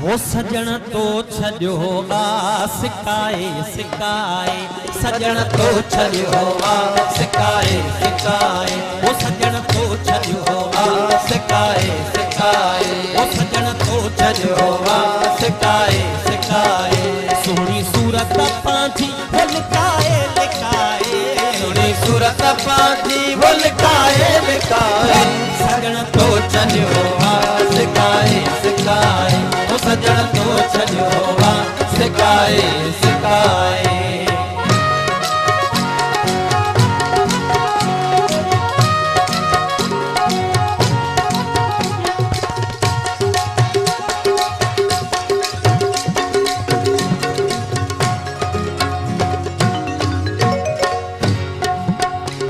वो सजन तो छॾियो आ सिकाए सिकाए, सजन तो छॾियो आ सिकाए सिकाए, वो सजन तो छॾियो आ सिकाए सिकाए, वो सजन तो छॾियो आ सिकाए सिकाए। सोहणी सूरत पंहिंजी वो लिकाए लिकाए, सोहणी सूरत पंहिंजी वो लिकाए लिकाए, सजन तो छॾियो आ सिकाए सिकाए, वो सजन तो छॾियो आ सिकाए सिकाए।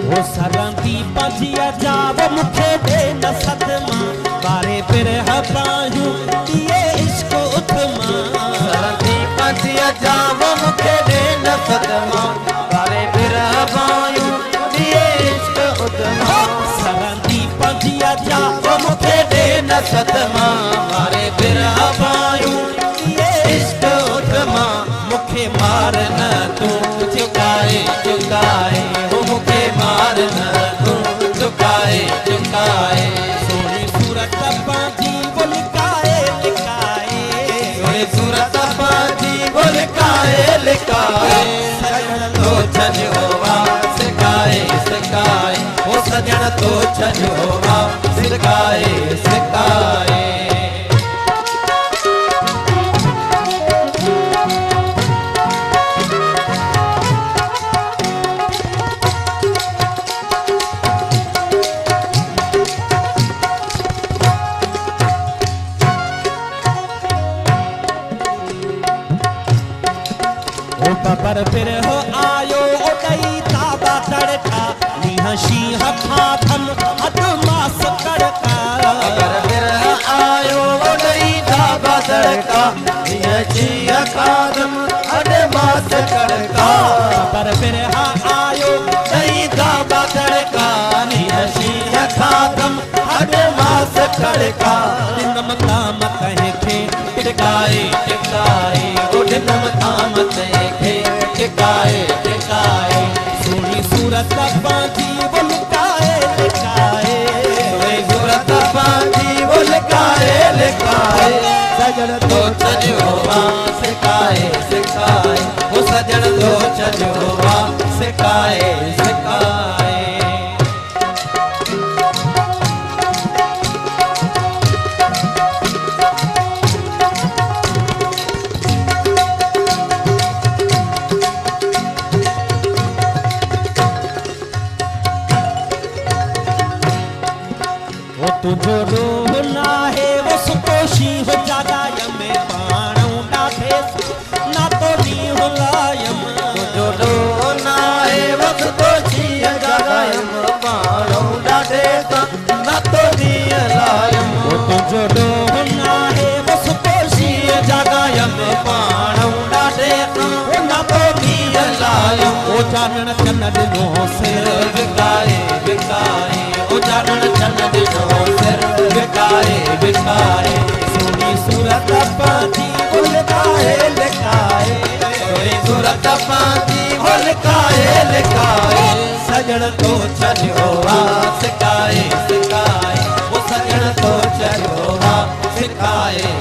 वो सरंदी पंजिया जाव मुखे दे न सदमा, बारे बिरह पायूं दिए इश्क उतमा, सरंदी पंजिया जाव मुखे दे न सदमा, बारे बिरह पायूं दिए इश्क उतमा, सरंदी पंजिया जाव मुखे दे न सदमा, बारे बिरह पायूं दिए इश्क उतमा, मुखे मार न तू चुकाए चुकाए, मुखे मार न तू चुकाए चुकाए। सोहणी सूरत पंहिंजी वो लिकाए लिकाए, सोहणी सूरत पंहिंजी वो लिकाए लिकाए, सजन तो छॾियो आ सिकाए सिकाए, वो सजन तो छॾियो आ सिकाए सिकाए। बबर बिरह आयो ओॾई ताबा तड़का, नीह शीह खाधम अधु मास कड़का, बबर बिरह आयो ओॾई ताबा तड़का, नीह शीह खाधम अधु मास कड़का, बबर बिरह आयो ओॾई ताबा तड़का, नीह शीह खाधम अधु मास कड़का, दिनम ताम कंहिंखे टिकाए टिकाए, ओ दिनम ताम कंहिंखे टिकाए टिकाए। सोहणी सूरत पंहिंजी वो लिकाए लिकाए, सोहणी सूरत पंहिंजी वो लिकाए लिकाए, सजन तो छॾियो आ सिकाए सिकाए, वो सजन तो छॾियो आ सिकाए सिकाए। तुझो रोह नाहे वो सुकोशी हो जागाय में पाणू डाठे ना तो नी हो लायम, तुझो रोह नाहे वो सुकोशी हो जागाय में पाणू डाठे ना तो नी लायम, तुझो रोह नाहे वो सुकोशी हो जागाय में पाणू डाठे ना तो नी लायम, ओ जानन चन दिनो सिर विकाए विकाए, ओ जानन चन दिनो सिर विकाए विकाए। सोहणी सूरत पंहिंजी वो लिकाए लिकाए, सोहणी सूरत पंहिंजी वो लिकाए लिकाए, सजन तो छॾियो आ सिकाए सिकाए, वो सजन तो छॾियो आ सिकाए